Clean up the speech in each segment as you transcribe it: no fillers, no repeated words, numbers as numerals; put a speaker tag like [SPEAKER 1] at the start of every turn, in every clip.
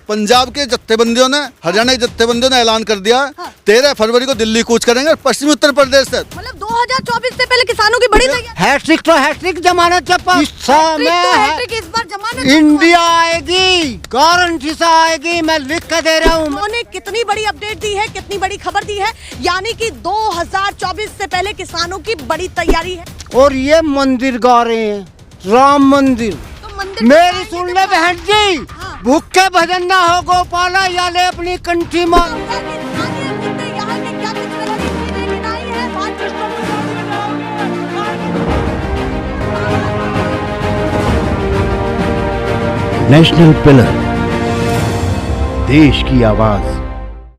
[SPEAKER 1] पंजाब के जत्थेबंदियों ने, हरियाणा के जत्थेबंदियों ने ऐलान कर दिया 13 फरवरी को दिल्ली कूच करेंगे पश्चिमी उत्तर प्रदेश से।
[SPEAKER 2] मतलब 2024 से पहले किसानों की बड़ी तैयारी।
[SPEAKER 3] हैट्रिक तो हैट्रिक जमानत जब इस समय
[SPEAKER 2] इस बार जमानत
[SPEAKER 3] इंडिया आएगी, गारंटी से आएगी, मैं लिख के दे रहा हूँ।
[SPEAKER 2] उन्होंने कितनी बड़ी अपडेट दी है, कितनी बड़ी खबर दी है, यानी कि 2024 से पहले किसानों की बड़ी तैयारी है।
[SPEAKER 3] और ये मंदिर गा रहे हैं, राम मंदिर।
[SPEAKER 2] तो मंदिर
[SPEAKER 3] मेरी सुन ले बहन जी,
[SPEAKER 2] हाँ।
[SPEAKER 3] भूखे भजन ना हो गोपाला, या ले अपनी कंठी मार।
[SPEAKER 4] नेशनल पिलर, देश की आवाज।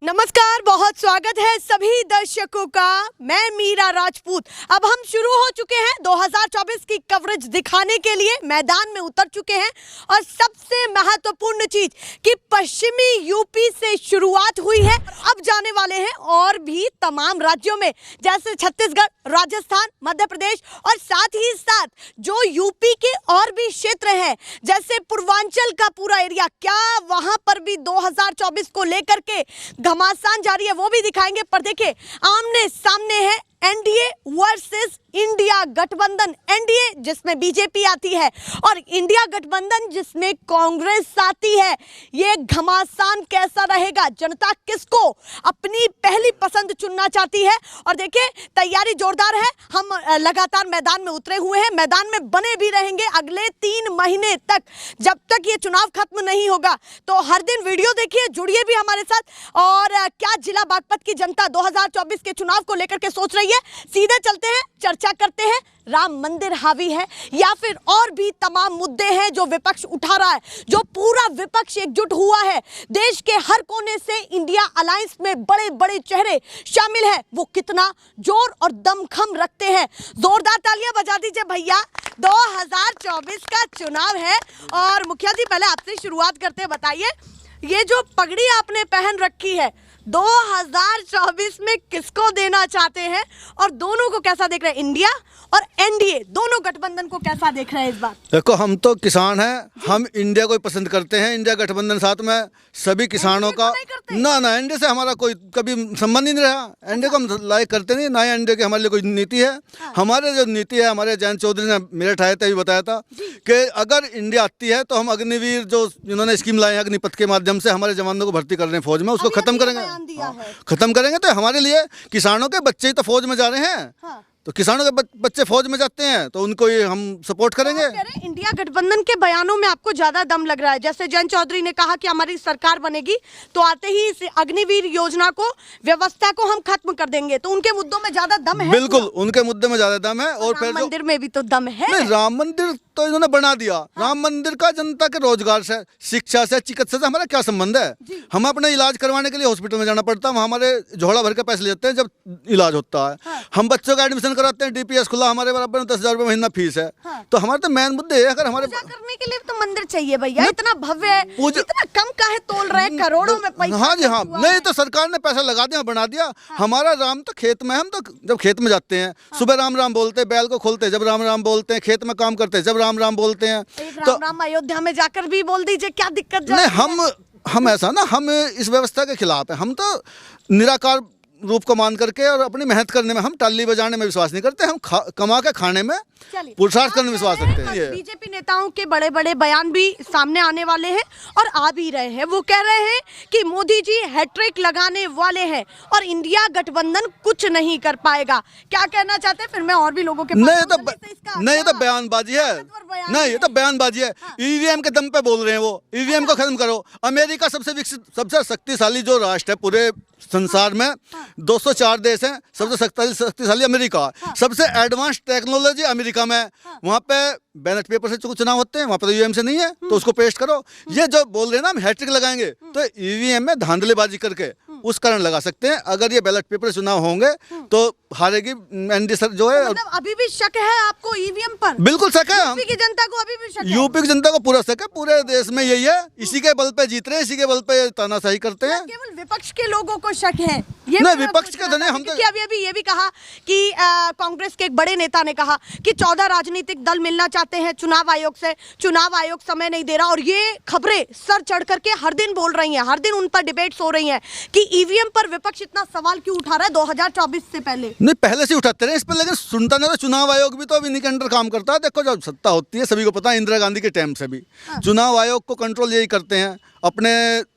[SPEAKER 2] नमस्कार, बहुत स्वागत है सभी दर्शकों का। मैं मीरा राजपूत। अब हम शुरू हो चुके हैं 2024 की कवरेज दिखाने के लिए मैदान में उतर चुके हैं। और सबसे महत्वपूर्ण चीज कि पश्चिमी यूपी से शुरुआत हुई है, अब जाने वाले हैं और भी तमाम राज्यों में, जैसे छत्तीसगढ़, राजस्थान, मध्य प्रदेश और साथ ही साथ जो यूपी के और भी क्षेत्र हैं, जैसे पूर्वांचल का पूरा एरिया, क्या वहां पर भी 2024 को लेकर के घमासान जारी है, वो भी दिखाएंगे। पर देखिए, आमने सामने है एनडीए वर्सेस इंडिया गठबंधन। एनडीए जिसमें बीजेपी आती है और इंडिया गठबंधन जिसमें कांग्रेस आती है। ये घमासान कैसा रहेगा, जनता किसको अपनी पहली पसंद चुनना चाहती है। और देखिए, तैयारी जोरदार है। हम लगातार मैदान में उतरे हुए हैं, मैदान में बने भी रहेंगे अगले 3 महीने तक, जब तक ये चुनाव खत्म नहीं होगा। तो हर दिन वीडियो देखिए, जुड़िए भी हमारे साथ। और क्या जिला बागपत की जनता 2024 के चुनाव को लेकर के सोच रही है, सीधे चलते हैं, चर्चा करते हैं। राम मंदिर हावी है या फिर और भी तमाम मुद्दे हैं जो विपक्ष उठा रहा है, जो पूरा विपक्ष एकजुट हुआ है। देश के हर कोने से इंडिया अलायंस में बड़े बड़े चेहरे शामिल हैं। वो कितना जोर और दमखम रखते हैं। जोरदार तालियां बजा दीजिए भैया। 2024 का चुनाव है और मुखिया जी, पहले आपसे शुरुआत करते हैं। बताइए, ये जो पगड़ी आपने पहन रखी है, 2024 में किसको देना चाहते हैं और दोनों को कैसा देख रहे हैं? इंडिया और एनडीए दोनों गठबंधन को कैसा देख रहे हैं इस बार?
[SPEAKER 1] देखो, हम तो किसान हैं, हम इंडिया को ही पसंद करते हैं। इंडिया गठबंधन साथ में सभी किसानों का ना एनडीए से हमारा कोई कभी संबंध ही नहीं रहा। एनडीए को हम लाइक करते नहीं, ना ही एनडीए की हमारे लिए कोई नीति है। हमारे जो नीति है, हमारे जयंत चौधरी ने मेरे ठाए थे बताया था कि अगर इंडिया आती है तो हम अग्निवीर जो इन्होंने स्कीम लाए हैं अग्निपथ के माध्यम से हमारे जवानों को भर्ती कर रहे हैं फौज में, उसको खत्म करेंगे। खत्म करेंगे तो हमारे लिए किसानों के बच्चे ही तो फौज में जा रहे हैं। हाँ। तो किसानों के बच्चे फौज में जाते हैं तो उनको ये हम सपोर्ट करेंगे।
[SPEAKER 2] इंडिया गठबंधन के बयानों में आपको ज्यादा दम लग रहा है। जैसे जयंत चौधरी ने कहा कि हमारी सरकार बनेगी तो आते ही इस अग्निवीर योजना को, व्यवस्था को हम खत्म कर देंगे। तो उनके मुद्दों में ज्यादा दम है।
[SPEAKER 1] बिल्कुल, उनके मुद्दे में ज्यादा दम है। और
[SPEAKER 2] राम मंदिर में भी तो दम है।
[SPEAKER 1] नहीं, राम मंदिर तो इन्होंने बना दिया। हाँ। राम मंदिर का जनता के रोजगार से, शिक्षा से, चिकित्सा से हमारा क्या संबंध है? हम अपने इलाज करवाने के लिए हॉस्पिटल में जाना पड़ता है, वहाँ हमारे झोला भर के पैसे लेते हैं जब इलाज होता है। हाँ। हम बच्चों का एडमिशन कराते हैं, डीपीएस खुला, हमारे बराबर में 10,000 रुपये महीना फीस है। हाँ। तो हमारा तो मेन मुद्दे है, अगर हमारे
[SPEAKER 2] पूजा करने के लिए तो मंदिर चाहिए भैया। इतना भव्य है, इतना कम काहे तोल रहे हैं, करोड़ों में पैसा।
[SPEAKER 1] हाँ जी, हाँ, नहीं तो सरकार ने पैसा लगा दिया, बना दिया। हाँ। हमारा राम तो खेत में, हम तो जब खेत में जाते हैं, सुबह राम राम बोलते हैं, बैल को खोलते हैं जब राम राम बोलते हैं, खेत में काम करते हैं जब राम राम बोलते हैं।
[SPEAKER 2] तो राम अयोध्या में जाकर भी बोल दीजिए, क्या दिक्कत?
[SPEAKER 1] नहीं, हम ऐसा ना, हम इस व्यवस्था के खिलाफ है। हम तो निराकार रूप को मान करके और अपनी मेहनत करने में, हम टाली बजाने में विश्वास नहीं करते। हम कमा के खाने में, पुरुषार्थ करने में विश्वास रखते हैं।
[SPEAKER 2] बीजेपी नेताओं के बड़े बड़े बयान भी सामने आने वाले हैं और आ भी रहे हैं। वो कह रहे हैं कि मोदी जी हैट्रिक लगाने वाले हैं और इंडिया गठबंधन कुछ नहीं कर पाएगा। क्या कहना चाहते हैं? फिर मैं और भी लोगों के
[SPEAKER 1] नहीं, ये तो बयानबाजी है। नहीं, ये तो बयानबाजी है। ईवीएम के दम पे बोल रहे हैं वो। ईवीएम को खत्म करो। अमेरिका सबसे विकसित, सबसे शक्तिशाली जो राष्ट्र है पूरे संसार में, 204 देश हैं, सबसे शक्तिशाली अमेरिका। सबसे एडवांस टेक्नोलॉजी अमेरिका में। वहाँ पे बैलेट पेपर से चुनाव होते हैं, वहाँ पर ईवीएम से नहीं है, तो उसको पेश करो। ये जो बोल रहे हैं ना हम हैट्रिक लगाएंगे, तो ईवीएम में धांधलेबाजी करके उस कारण लगा सकते हैं। अगर ये बैलेट पेपर चुनाव होंगे तो हारेगी एनडीए सर जो है।
[SPEAKER 2] मतलब अभी भी शक है आपको ईवीएम पर?
[SPEAKER 1] बिल्कुल शक है।
[SPEAKER 2] यूपी की जनता को अभी भी शक है।
[SPEAKER 1] यूपी की जनता को पूरा शक है। पूरे देश में यही है, इसी के बल पे जीत रहे हैं, इसी के बल पे तानाशाही करते हैं।
[SPEAKER 2] केवल विपक्ष के लोगों को शक है? ये
[SPEAKER 1] नहीं,
[SPEAKER 2] मैं
[SPEAKER 1] विपक्ष के
[SPEAKER 2] पूछना
[SPEAKER 1] धने
[SPEAKER 2] था,
[SPEAKER 1] हम तो
[SPEAKER 2] क्योंकि अभी अभी ये भी कहा कि कांग्रेस के एक बड़े नेता ने कहा कि 14 राजनीतिक दल मिलना चाहते हैं चुनाव आयोग से, चुनाव आयोग समय नहीं दे रहा, और ये खबरें सर चढ़ करके हर दिन बोल रही हैं, हर दिन उन पर डिबेट्स हो रही हैं कि ईवीएम पर विपक्ष इतना सवाल क्यों उठा रहा है 2024 से पहले।
[SPEAKER 1] नहीं, पहले से उठाते रहे इस पर, लेकिन सुनता नहीं। तो चुनाव आयोग भी तो अब इन्हीं के अंडर काम करता है। देखो, जब सत्ता होती है, सभी को पता है, इंदिरा गांधी के टाइम से भी चुनाव आयोग को कंट्रोल यही करते हैं, अपने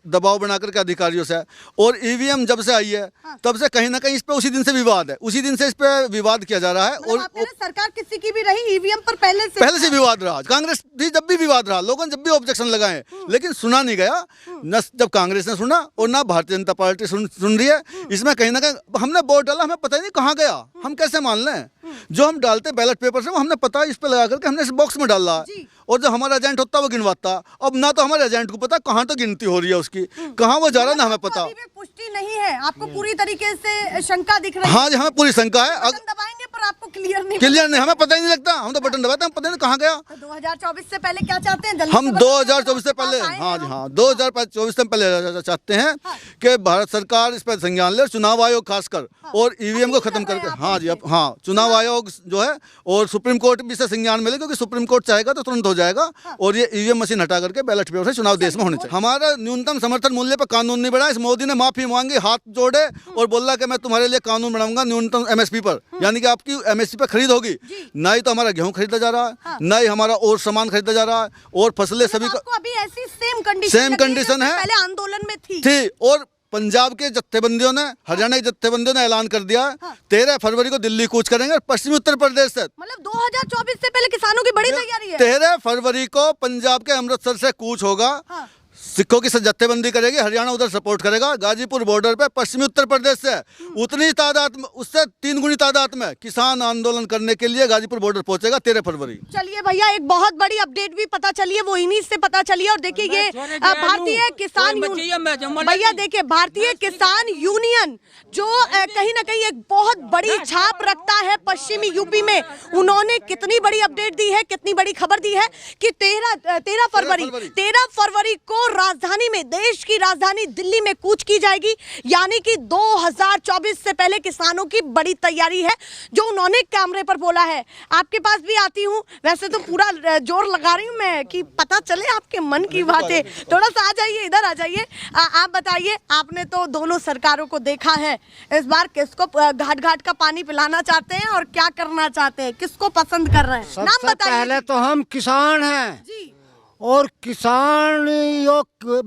[SPEAKER 1] दबाव बना करके अधिकारियों से। और ईवीएम जब से आई है तब से कहीं ना कहीं इस पे उसी दिन से विवाद है, उसी दिन से इस पे विवाद किया जा रहा है।
[SPEAKER 2] मतलब आप कह रहे सरकार किसी की भी रही, ईवीएम पर पहले से
[SPEAKER 1] विवाद रहा। कांग्रेस भी जब भी विवाद रहा, लोगों ने जब भी ऑब्जेक्शन लगाए, लेकिन सुना नहीं गया। न जब कांग्रेस ने सुना और ना भारतीय जनता पार्टी सुन रही है। इसमें कहीं ना कहीं हमने वोट डाला, हमें पता ही नहीं कहाँ गया, हम कैसे मान लें? जो हम डालते बैलेट पेपर से, वो हमने पता इस पे लगा करके हमने इस बॉक्स में डाला है, और जो हमारा एजेंट होता है वो गिनवाता। अब ना तो हमारे एजेंट को पता कहाँ तो गिनती हो रही है उसकी, कहाँ वो जा रहा है, ना हमें पता।
[SPEAKER 2] अभी भी पुष्टि नहीं है, आपको पूरी तरीके से शंका दिख रही है।
[SPEAKER 1] हाँ जी, हमें पूरी शंका है।
[SPEAKER 2] बटन दबाएंगे पर आपको क्लियर नहीं
[SPEAKER 1] हमें पता ही नहीं लगता। हम तो बटन दबाते हैं, पता नहीं कहाँ गया।
[SPEAKER 2] तो 2024 से पहले क्या चाहते हैं? जल्दी
[SPEAKER 1] हम
[SPEAKER 2] से बताइए।
[SPEAKER 1] 2024 से पहले, हाँ जी हाँ, 2024 से पहले चाहते हैं कि भारत सरकार इस पर संज्ञान ले, चुनाव आयोग खासकर, और ईवीएम को खत्म करके। हाँ जी, अब हाँ, चुनाव आयोग जो है और सुप्रीम कोर्ट भी से संज्ञान मिले, क्योंकि सुप्रीम कोर्ट चाहेगा तो तुरंत हो जाएगा। और ये ईवीएम मशीन हटा करके बैलेट पेपर से चुनाव देश में होने चाहिए। हमारा न्यूनतम समर्थन मूल्य पर कानून नहीं बढ़ा। इस मोदी ने माफी मांगी, हाथ जोड़े और बोला कि मैं तुम्हारे लिए कानून बनाऊंगा न्यूनतम एमएसपी पर, यानी कि आपकी एमएसपी पर खरीद होगी। ना ही तो हमारा गेहूं खरीदा जा रहा है, ना ही हमारा और सामान खरीदा जा रहा है, और फसलें सभी का
[SPEAKER 2] आपको अभी ऐसी सेम कंडीशन है पहले आंदोलन में थी।
[SPEAKER 1] और पंजाब के जत्थेबंदियों ने, हरियाणा के जत्थेबंदियों ने ऐलान कर दिया 13 फरवरी को दिल्ली कूच करेंगे पश्चिमी उत्तर प्रदेश से।
[SPEAKER 2] मतलब 2024 से पहले किसानों की बड़ी तैयारी है।
[SPEAKER 1] 13 फरवरी को पंजाब के अमृतसर से कूच होगा। सिखों की जत्थेबंदी करेगी, हरियाणा उधर सपोर्ट करेगा, गाजीपुर बॉर्डर पे पश्चिमी उत्तर प्रदेश से उतनी तादाद में, उससे 3 गुनी तादाद में किसान आंदोलन करने के लिए गाजीपुर बॉर्डर पहुंचेगा 13 फरवरी।
[SPEAKER 2] चलिए भैया, एक बहुत बड़ी अपडेट भी पता चली है, वो इन्हीं से पता चली है। और देखिए ये भारतीय किसान भैया, देखिए भारतीय किसान यूनियन जो कहीं ना कहीं एक बहुत बड़ी छाप रखता है पश्चिमी यूपी में, उन्होंने कितनी बड़ी अपडेट दी है, कितनी बड़ी खबर दी है कि 13 फरवरी को राजधानी में, देश की राजधानी दिल्ली में कूच की जाएगी। यानी कि 2024 से पहले किसानों की बड़ी तैयारी है, जो उन्होंने कैमरे पर बोला है। आपके पास भी आती हूँ, वैसे तो पूरा जोर लगा रही हूँ मैं कि पता चले आपके मन की बातें। थोड़ा सा आ जाइए, इधर आ जाइए। आप बताइए, आपने तो दोनों सरकारों को देखा है, इस बार किसको घाट घाट का पानी पिलाना चाहते हैं और क्या करना चाहते हैं, किसको पसंद कर रहे हैं? नाम बताइए।
[SPEAKER 3] पहले तो हम किसान हैं
[SPEAKER 2] जी,
[SPEAKER 3] और किसान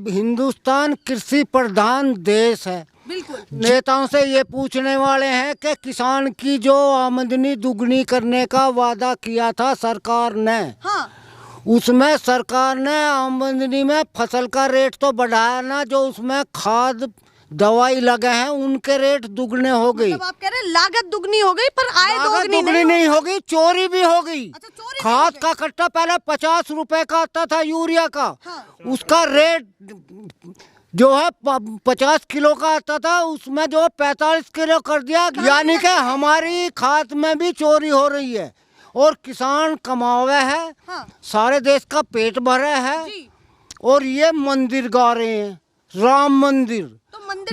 [SPEAKER 3] हिंदुस्तान कृषि प्रधान देश है।
[SPEAKER 2] बिल्कुल।
[SPEAKER 3] नेताओं से ये पूछने वाले हैं कि किसान की जो आमदनी दुगनी करने का वादा किया था सरकार ने,
[SPEAKER 2] हाँ,
[SPEAKER 3] उसमें सरकार ने आमदनी में फसल का रेट तो बढ़ाया ना, जो उसमें खाद दवाई लगे हैं उनके रेट दुगने हो गई।
[SPEAKER 2] मतलब आप कह रहे हैं लागत दुगनी हो गई पर आय
[SPEAKER 3] दुगनी नहीं होगी, चोरी भी हो गई।
[SPEAKER 2] अच्छा, चोरी भी
[SPEAKER 3] खाद
[SPEAKER 2] हो
[SPEAKER 3] का कट्टा पहले 50 रुपए का आता था यूरिया का, उसका रेट जो है 50 किलो का आता था, उसमें जो 45 किलो कर दिया। यानी कि हमारी खाद में भी चोरी हो रही है और किसान कमावे है, सारे देश का पेट भरे है। और ये मंदिर गा रहे हैं, राम मंदिर।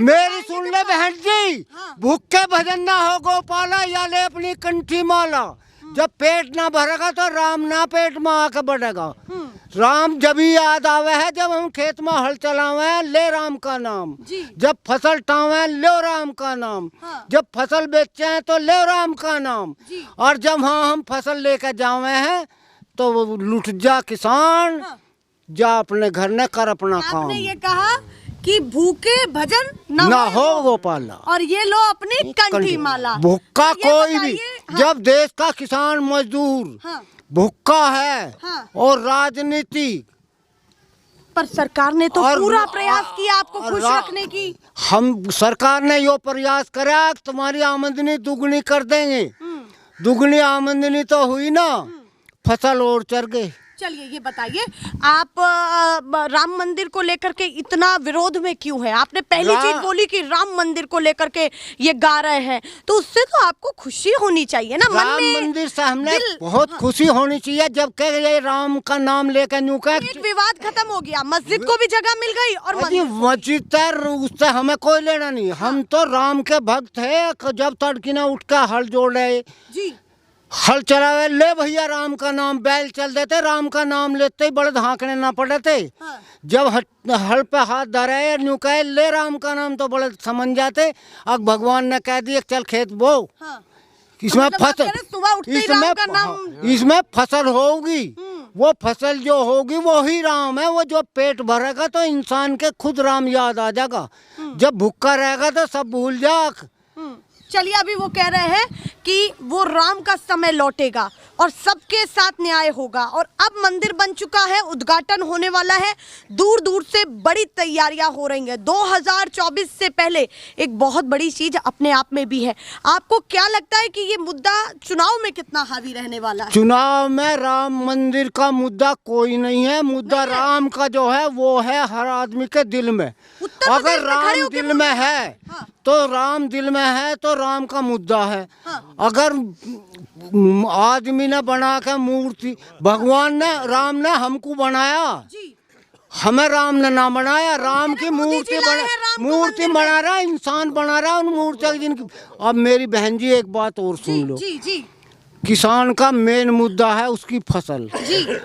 [SPEAKER 3] मेरी सुन ले बहन जी, भूखे भजन ना हो गोपाला, या ले अपनी कंठी माला। जब पेट ना भरेगा तो राम ना पेट में आके बढ़ेगा। राम जब ही याद आवे है जब हम खेत में हल चलावे हैं, ले राम का नाम। जब फसल टावे लो राम का नाम। जब फसल बेचे हैं तो ले राम का नाम। और जब हम फसल लेकर जावे हैं तो लुट जा किसान, जा अपने घर ने कर अपना काम।
[SPEAKER 2] आपने ये कहा कि भूखे भजन ना
[SPEAKER 3] हो गोपाला,
[SPEAKER 2] और ये लो अपनी कंठी माला।
[SPEAKER 3] भूखा कोई भी, जब देश का किसान मजदूर भूखा है और राजनीति,
[SPEAKER 2] पर सरकार ने तो पूरा प्रयास किया आपको खुश रखने की।
[SPEAKER 3] हम सरकार ने यो प्रयास करा तुम्हारी आमदनी दुगनी कर देंगे। दुगनी आमदनी तो हुई ना, फसल और चढ़ गए।
[SPEAKER 2] चलिए ये बताइए, आप राम मंदिर को लेकर के इतना विरोध में क्यों है? आपने पहली चीज बोली कि राम मंदिर को लेकर के ये गा रहे हैं, तो उससे तो आपको खुशी होनी चाहिए ना मन में।
[SPEAKER 3] राम मंदिर से हमने बहुत खुशी होनी चाहिए, जबकि ये राम का नाम लेकर न्यू का
[SPEAKER 2] एक विवाद खत्म हो गया, मस्जिद को भी जगह मिल गई और
[SPEAKER 3] मस्जिद उससे हमें कोई लेना नहीं। हम तो राम के भक्त है। जब तड़की ना उठ कर हल जोड़ रहे
[SPEAKER 2] जी,
[SPEAKER 3] हल चलावे, ले भैया राम का नाम, बैल चल देते, राम का नाम लेते ही बड़े हाँकने ना पड़ते। जब हल पे हाथ धरे न्यू कहे ले राम का नाम, तो बड़े समझ जाते। अब भगवान ने कह दिया चल खेत बो, इसमें फसल, इसमें फसल होगी। वो फसल जो होगी वो ही राम है। वो जो पेट भरेगा तो इंसान के खुद राम याद आ जाएगा। जब भूखा रहेगा तो सब भूल जाएगा।
[SPEAKER 2] चलिए, अभी वो कह रहे हैं कि वो राम का समय लौटेगा और सबके साथ न्याय होगा, और अब मंदिर बन चुका है, उद्घाटन होने वाला है, दूर दूर से बड़ी तैयारियां हो रही हैं। 2024 से पहले एक बहुत बड़ी चीज अपने आप में भी है। आपको क्या लगता है कि ये मुद्दा चुनाव में कितना हावी रहने वाला है?
[SPEAKER 3] चुनाव में राम मंदिर का मुद्दा कोई नहीं है। मुद्दा राम का जो है वो है हर आदमी के दिल में। अगर राम दिल में है तो राम दिल में है तो राम का मुद्दा है। अगर आदमी ने बना के मूर्ति, भगवान ने, राम ने हमको बनाया, हमें राम ने ना बनाया। राम की मूर्ति बना रहा, इंसान बना रहा उन मूर्ति जिनकी। अब मेरी बहन जी एक बात और सुन लो, किसान का मेन मुद्दा है उसकी फसल।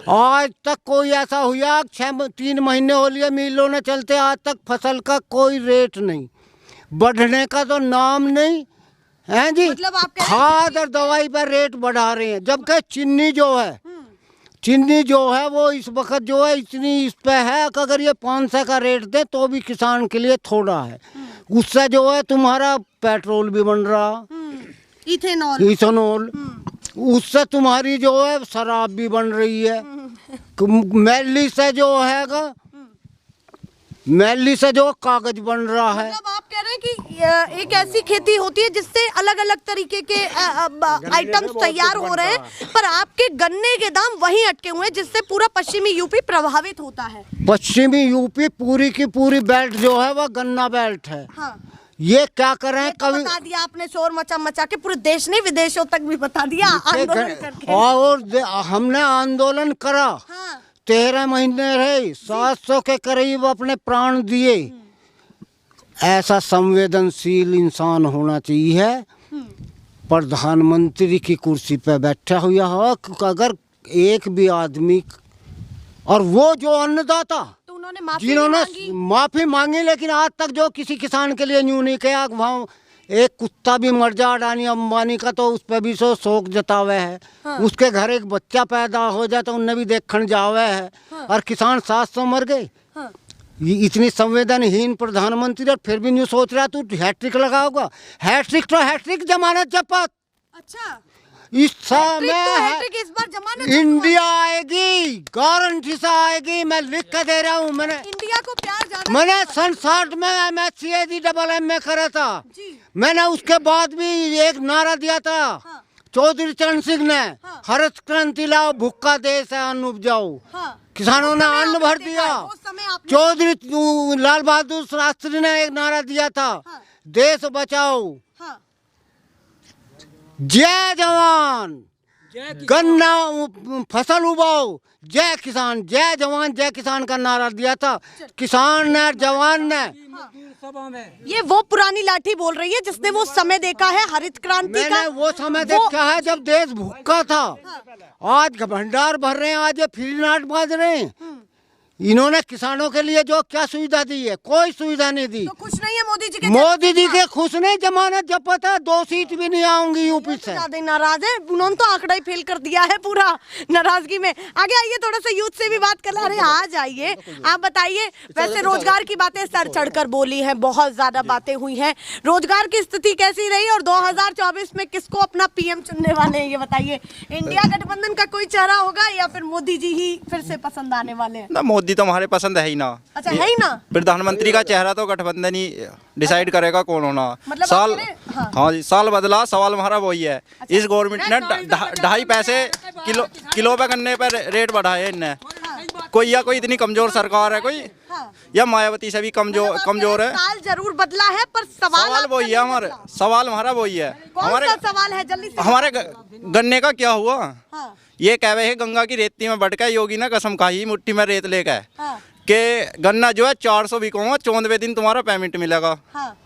[SPEAKER 3] आज तक कोई ऐसा हुआ 3 महीने हो लिए मिलों ने चलते, आज तक फसल का कोई रेट नहीं, बढ़ने का तो नाम नहीं है जी।
[SPEAKER 2] मतलब
[SPEAKER 3] खाद और दवाई पर रेट बढ़ा रहे हैं, जबकि चीनी जो है वो इस वक्त जो है इतनी इस पे है कि अगर ये 500 का रेट दे तो भी किसान के लिए थोड़ा है। उससे जो है तुम्हारा पेट्रोल भी बन रहा, इथेनॉल, उससे तुम्हारी जो है शराब भी बन रही है। मैली से जो है मैली से जो कागज बन रहा है।
[SPEAKER 2] मतलब आप कह रहे हैं कि एक ऐसी खेती होती है जिससे अलग अलग तरीके के आइटम्स तैयार हो रहे हैं, पर आपके गन्ने के दाम वहीं अटके हुए हैं, जिससे पूरा पश्चिमी यूपी प्रभावित होता है।
[SPEAKER 3] पश्चिमी यूपी पूरी की पूरी बेल्ट जो है वह गन्ना बेल्ट है। ये क्या करें, कभी
[SPEAKER 2] बता दिया आपने, शोर मचा के पूरे देश ने विदेशों तक भी बता दिया आंदोलन करके।
[SPEAKER 3] और हमने आंदोलन करा, 13 महीने रहे, 700 के करीब अपने प्राण दिए। ऐसा संवेदनशील इंसान होना चाहिए प्रधानमंत्री की कुर्सी पे बैठा हुआ हो। अगर एक भी आदमी, और वो जो अन्नदाता,
[SPEAKER 2] तो उन्होंने
[SPEAKER 3] जिन्होंने माफी मांगी, लेकिन आज तक जो किसी किसान के लिए न्यू नहीं किया। वहाँ एक कुत्ता भी मर जा अडानी अंबानी का तो उस पर भी शोक जतावे है। उसके घर एक बच्चा पैदा हो जाए तो उनने भी देखने जावे है। और किसान 700 मर गए। ये इतनी संवेदनहीन प्रधानमंत्री, और फिर भी न्यू सोच रहा तू हैट्रिक लगाओगा। हैट्रिक तो हैट्रिक, जमानत जपत।
[SPEAKER 2] अच्छा,
[SPEAKER 3] इस समय
[SPEAKER 2] इस बार जमानत
[SPEAKER 3] इंडिया आएगी, गारंटी से आएगी, मैं लिख कर दे रहा हूँ। मैंने
[SPEAKER 2] इंडिया को प्यार ज्यादा,
[SPEAKER 3] मैंने सन 60 में MSc AA करा था। मैंने उसके बाद भी एक नारा दिया था, चौधरी चरण सिंह ने, हरित क्रांति लाओ, भूखा देश है, अन्न उपजाओ। किसानों ने अन्न भर दिया। चौधरी लाल बहादुर शास्त्री ने एक नारा दिया था, देश बचाओ, जय जवान, गन्ना फसल उगाओ, जय किसान, जय जवान जय किसान का नारा दिया था। किसान ने, जवान ने।
[SPEAKER 2] ये वो पुरानी लाठी बोल रही है जिसने वो समय देखा है हरित क्रांति का।
[SPEAKER 3] मैंने वो समय देखा है जब देश भूखा था। आज भंडार भर रहे हैं, आज ये फ्री नाट बाज रहे हैं। इन्होंने किसानों के लिए जो क्या सुविधा दी है, कोई सुविधा नहीं दी।
[SPEAKER 2] तो खुश नहीं है मोदी जी के?
[SPEAKER 3] मोदी जी के खुश नहीं, जमानत जपत है, 2 सीट भी नहीं आऊंगी यूपी से।
[SPEAKER 2] ज्यादा नाराज है, उन्होंने तो आंकड़ा ही फेल कर दिया है पूरा नाराजगी में। आगे आइए, थोड़ा सा यूथ से भी बात कर रहे हैं। आ जाइए, आप बताइए। वैसे रोजगार की बातें सर चढ़कर बोली है, बहुत ज्यादा बातें हुई हैं। रोजगार की स्थिति कैसी रही और 2024 में किसको अपना PM चुनने वाले हैं, ये बताइए। इंडिया गठबंधन का कोई चेहरा होगा या फिर मोदी जी ही फिर से पसंद आने वाले हैं?
[SPEAKER 5] ना, मोदी मोदी तो हमारे पसंद है ही ना।
[SPEAKER 2] अच्छा, है ही ना।
[SPEAKER 5] प्रधानमंत्री का चेहरा तो गठबंधन ही डिसाइड करेगा कौन होना।
[SPEAKER 2] मतलब
[SPEAKER 5] साल
[SPEAKER 2] आप कह रहे हैं,
[SPEAKER 5] हाँ जी, साल बदला सवाल हमारा वही है। इस गवर्नमेंट ने 2.5 पैसे किलो पे गन्ने पर रेट बढ़ाए इनने। कोई इतनी कमजोर सरकार है कोई, या मायावती से भी कमजोर है।
[SPEAKER 2] साल जरूर बदला है पर
[SPEAKER 5] सवाल वही है हमारे, सवाल हमारा वही है।
[SPEAKER 2] कौन सा सवाल है, जल्दी से।
[SPEAKER 5] हमारे गन्ने का क्या हुआ?
[SPEAKER 2] हाँ।
[SPEAKER 5] ये कह रहे हैं गंगा की रेती में बढ़ के योगी ने कसम खाई मुट्ठी में रेत लेकर
[SPEAKER 2] हाँ।
[SPEAKER 5] कि गन्ना जो है 400 बिकोगा, 14वें दिन तुम्हारा पेमेंट मिलेगा।
[SPEAKER 2] हाँ।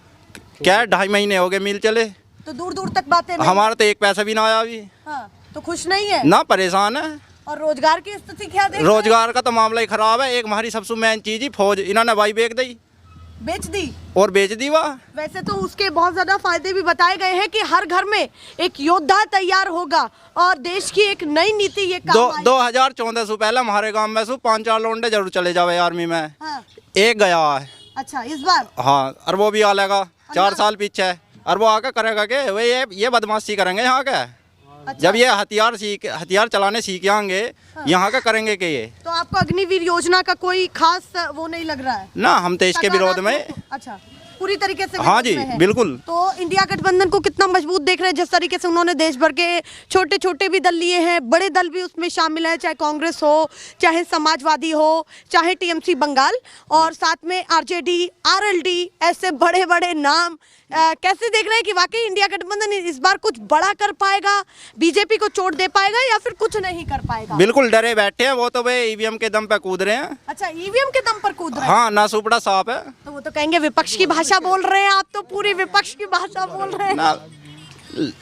[SPEAKER 5] क्या 2.5 महीने हो गए मिल चले,
[SPEAKER 2] तो दूर दूर तक बातें नहीं।
[SPEAKER 5] हमारा तो 1 पैसा भी ना आया अभी।
[SPEAKER 2] हाँ, तो खुश नहीं है
[SPEAKER 5] ना, परेशान है।
[SPEAKER 2] और रोजगार की स्थिति क्या देख रहे हैं?
[SPEAKER 5] रोजगार का तो मामला ही खराब है। एक हमारी सबसे मेन चीज ही फौज, इन्होंने भाई
[SPEAKER 2] बेच दी
[SPEAKER 5] और बेच दी वाह।
[SPEAKER 2] वैसे तो उसके बहुत ज्यादा फायदे भी बताए गए हैं कि हर घर में एक योद्धा तैयार होगा और देश की एक नई नीति ये काम आएगी।
[SPEAKER 5] 2014 से पहले हमारे गांव में 5-4 लोंडे जरूर चले जावे आर्मी में।
[SPEAKER 2] हाँ।
[SPEAKER 5] एक गया है।
[SPEAKER 2] अच्छा, इस बार?
[SPEAKER 5] हाँ, और वो भी आलेगा 4 साल पीछे, और वो आके करेगा के वे ये बदमाशी करेंगे यहाँ के।
[SPEAKER 2] अच्छा।
[SPEAKER 5] जब ये हथियार चलाने सीख जाएंगे, यहाँ का करेंगे कि ये।
[SPEAKER 2] तो आपको अग्निवीर योजना का कोई खास वो नहीं लग रहा है
[SPEAKER 5] ना, हम तो इसके विरोध में।
[SPEAKER 2] अच्छा, पूरी तरीके से
[SPEAKER 5] हाँ
[SPEAKER 2] विरोध
[SPEAKER 5] जी,
[SPEAKER 2] में है।
[SPEAKER 5] बिल्कुल।
[SPEAKER 2] तो इंडिया गठबंधन को कितना मजबूत देख रहे हैं? जिस तरीके से उन्होंने देश भर के छोटे छोटे भी दल लिए हैं, बड़े दल भी उसमें शामिल है, चाहे कांग्रेस हो, चाहे समाजवादी हो, चाहे टीएमसी बंगाल, और साथ में आरजेडी, आरएलडी, ऐसे बड़े बड़े नाम। कैसे देख रहे हैं कि वाकई इंडिया गठबंधन इस बार कुछ बड़ा कर पाएगा, बीजेपी को चोट दे पाएगा, या फिर कुछ नहीं कर पाएगा?
[SPEAKER 5] बिल्कुल डरे बैठे हैं वो तो, वे ईवीएम के दम पे कूद रहे हैं।
[SPEAKER 2] अच्छा, ईवीएम के दम पर कूद रहे हैं।
[SPEAKER 5] हाँ, ना सुपड़ा साफ है।
[SPEAKER 2] तो वो तो कहेंगे विपक्ष की भाषा बोल रहे हैं आप, तो पूरी विपक्ष की भाषा बोल रहे हैं।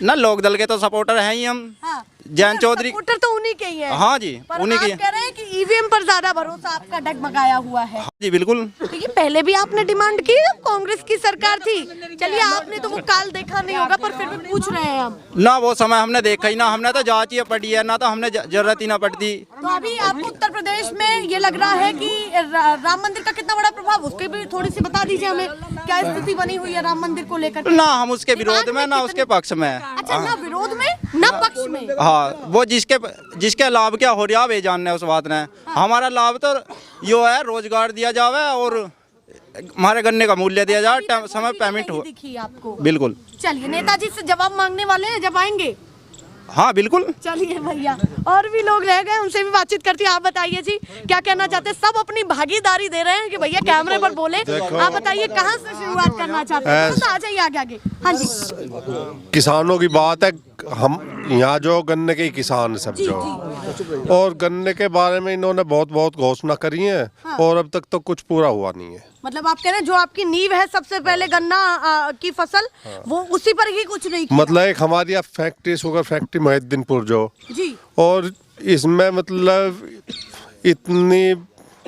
[SPEAKER 5] ना लोक दल के तो सपोर्टर हैं ही हम।
[SPEAKER 2] हाँ।
[SPEAKER 5] जयंत चौधरी
[SPEAKER 2] सपोर्टर तो उन्हीं के ही है।
[SPEAKER 5] हाँ जी,
[SPEAKER 2] पर
[SPEAKER 5] उन्हीं
[SPEAKER 2] आप
[SPEAKER 5] की।
[SPEAKER 2] कह रहे हैं कि ईवीएम पर ज्यादा भरोसा आपका डगमगाया हुआ है।
[SPEAKER 5] हाँ जी, बिल्कुल।
[SPEAKER 2] तो ये पहले भी आपने डिमांड की, कांग्रेस की सरकार थी। चलिए, आपने तो वो काल देखा नहीं होगा, पर फिर भी पूछ रहे हैं हम।
[SPEAKER 5] ना वो समय हमने देखा ही ना, हमने तो जांच ही पड़ी है ना, तो हमने जरूरत ही ना पड़ती।
[SPEAKER 2] तो अभी आपको उत्तर प्रदेश में ये लग रहा है कि राम मंदिर का कितना बड़ा प्रभाव, उसके भी थोड़ी सी बता दीजिए हमें। क्या स्थिति बनी हुई है राम मंदिर को लेकर?
[SPEAKER 5] ना हम उसके विरोध में, ना उसके पक्ष में।
[SPEAKER 2] अच्छा, ना विरोध में ना पक्ष में।
[SPEAKER 5] हाँ, वो जिसके लाभ क्या हो रहा है जानने उस बात ने। हमारा लाभ तो यो है, रोजगार दिया जावे और हमारे गन्ने का मूल्य दिया जाए, समय पेमेंट हो।
[SPEAKER 2] दिखी आपको?
[SPEAKER 5] बिल्कुल।
[SPEAKER 2] चलिए, नेताजी से जवाब मांगने वाले हैं जब आएंगे।
[SPEAKER 5] हाँ बिल्कुल।
[SPEAKER 2] चलिए भैया, और भी लोग रह गए, उनसे भी बातचीत करती है। आप बताइए जी, क्या कहना चाहते हैं? सब अपनी भागीदारी दे रहे हैं कि भैया कैमरे पर बोले। आप बताइए कहाँ से शुरुआत करना चाहते हैं? तो आ जाइए आगे आगे। हाँ जी।
[SPEAKER 6] किसानों की बात है, हम यहाँ जो गन्ने के किसान सब जो, और गन्ने के बारे में इन्होंने बहुत घोषणा करी है। हाँ। और अब तक तो कुछ पूरा हुआ नहीं है।
[SPEAKER 2] मतलब आप कह रहे हैं जो आपकी नींव है सबसे पहले गन्ना की फसल, हाँ। वो उसी पर ही कुछ नहीं किया।
[SPEAKER 6] मतलब एक हमारी फैक्ट्री, शुगर फैक्ट्री मुहिद्दीनपुर जो जी, और इसमें मतलब इतनी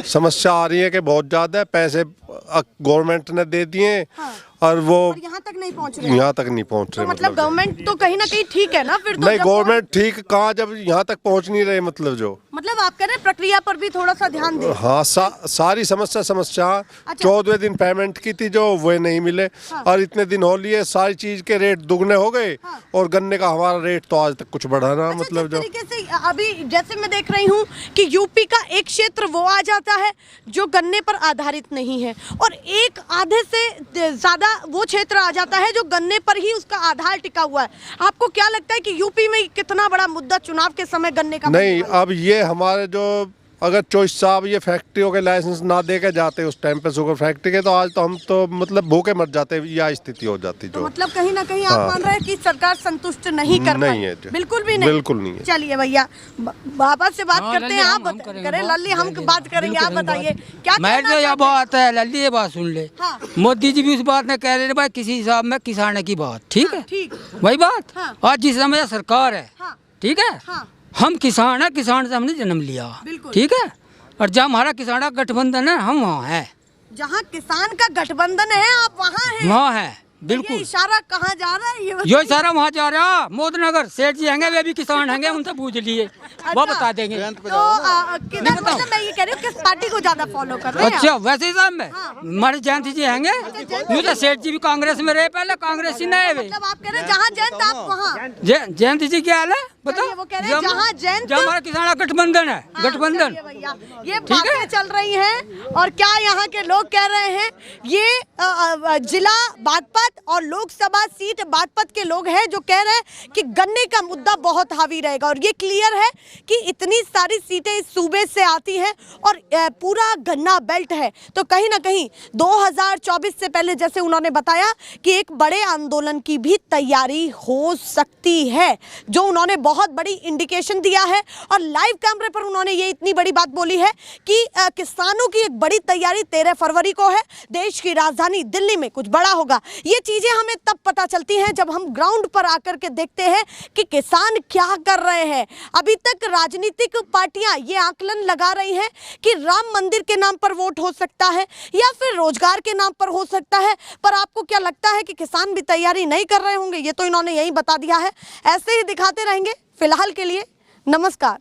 [SPEAKER 6] समस्या आ रही है कि बहुत ज्यादा पैसे गवर्नमेंट ने दे दिए। हाँ। और वो
[SPEAKER 2] यहाँ तक नहीं पहुँच रहे।
[SPEAKER 6] यहाँ तक नहीं पहुँच रहे।
[SPEAKER 2] मतलब गवर्नमेंट तो कहीं ना कहीं ठीक है ना फिर तो?
[SPEAKER 6] नहीं, गवर्नमेंट ठीक कहाँ, जब यहाँ तक पहुँच नहीं रहे। मतलब
[SPEAKER 2] आप कह रहे हैं प्रक्रिया पर भी थोड़ा सा ध्यान दें।
[SPEAKER 6] हाँ, सारी समस्या। अच्छा। 14वें दिन पेमेंट की थी जो, वो नहीं मिले। हाँ। और इतने दिन हो लिए, सारी चीज के रेट दुगने हो गए। हाँ। और गन्ने का हमारा रेट तो आज तक कुछ बढ़ा ना।
[SPEAKER 2] अच्छा,
[SPEAKER 6] मतलब जो
[SPEAKER 2] तरीके से अभी जैसे मैं देख रही हूँ कि यूपी का एक क्षेत्र वो आ जाता है जो गन्ने पर आधारित नहीं है, और एक आधे से ज्यादा वो क्षेत्र आ जाता है जो गन्ने पर ही उसका आधार टिका हुआ है। आपको क्या लगता है कि यूपी में कितना बड़ा मुद्दा चुनाव के समय गन्ने का?
[SPEAKER 6] नहीं, अब ये हमारे जो, अगर चॉइस साहब ये फैक्ट्रियों के लाइसेंस ना दे के जाते उस टाइम पे शुगर फैक्ट्री के, तो आज तो हम तो मतलब भूखे मर जाते, यह स्थिति हो जाती जो।
[SPEAKER 2] तो मतलब कहीं ना कहीं आप मान रहे हैं कि सरकार संतुष्ट नहीं कर
[SPEAKER 6] नहीं है।
[SPEAKER 2] बिल्कुल भी नहीं।
[SPEAKER 6] बिल्कुल नहीं है।
[SPEAKER 2] चलिए भैया, बाबा से बात करते हैं। आप करें लल्ली, हम बात करेंगे। आप बताइए क्या
[SPEAKER 7] यह बात है लल्ली, ये बात सुन ले। मोदी जी भी उस बात में कह रहे हैं भाई किसी हिसाब में किसान की बात ठीक है, वही बात। आज जिस समय सरकार है, ठीक है, हम किसान है, किसान से हमने जन्म लिया, ठीक है, और जहाँ हमारा किसान का गठबंधन है हम वहाँ है।
[SPEAKER 2] जहाँ किसान का गठबंधन है आप वहाँ हैं?
[SPEAKER 7] वहाँ है, बिल्कुल।
[SPEAKER 2] ये इशारा कहाँ जा रहा है?
[SPEAKER 7] ये इशारा वहाँ जा रहा, मोदनगर सेठ जी हैं, वे भी किसान हैं, उनसे पूछ लिए। अच्छा, वो बता देंगे।
[SPEAKER 2] तो मतलब मैं ये कह रही हूँ किस पार्टी को ज्यादा फॉलो कर रहे हैं?
[SPEAKER 7] अच्छा, वैसे हिसाब में हमारे जयंत जी हैं, यूँ तो सेठ जी भी कांग्रेस में रहे, पहले कांग्रेस ही नए।
[SPEAKER 2] मतलब आप कह रहे हैं जहाँ जयंत आप वहाँ?
[SPEAKER 7] जयंत जी क्या हाल है? पता
[SPEAKER 2] वो कह रहे हैं जहाँ जैन
[SPEAKER 7] जहाँ हमारा किसान गठबंधन है, गठबंधन।
[SPEAKER 2] चलिए भैया, ये बातें चल रही हैं और क्या यहाँ के लोग कह रहे हैं, ये जिला बागपत और लोकसभा सीट बागपत के लोग हैं जो कह रहे हैं कि गन्ने का मुद्दा बहुत हावी रहेगा। और ये क्लियर है कि इतनी सारी सीटें इस सूबे से आती हैं और पूरा गन्ना बेल्ट है, तो कहीं ना कहीं 2024 से पहले जैसे उन्होंने बताया कि एक बड़े आंदोलन की भी तैयारी हो सकती है, जो उन्होंने बहुत बड़ी इंडिकेशन दिया है। और लाइव कैमरे पर उन्होंने ये इतनी बड़ी बात बोली है कि किसानों की एक बड़ी तैयारी 13 फरवरी को है, देश की राजधानी दिल्ली में कुछ बड़ा होगा। ये चीजें हमें तब पता चलती हैं जब हम ग्राउंड पर आकर के देखते हैं कि किसान क्या कर रहे हैं। अभी तक राजनीतिक पार्टियां ये आकलन लगा रही हैं कि राम मंदिर के नाम पर वोट हो सकता है या फिर रोजगार के नाम पर हो सकता है, पर आपको क्या लगता है कि किसान भी तैयारी नहीं कर रहे होंगे? ये तो इन्होंने यही बता दिया है। ऐसे ही दिखाते रहेंगे। फिलहाल के लिए नमस्कार।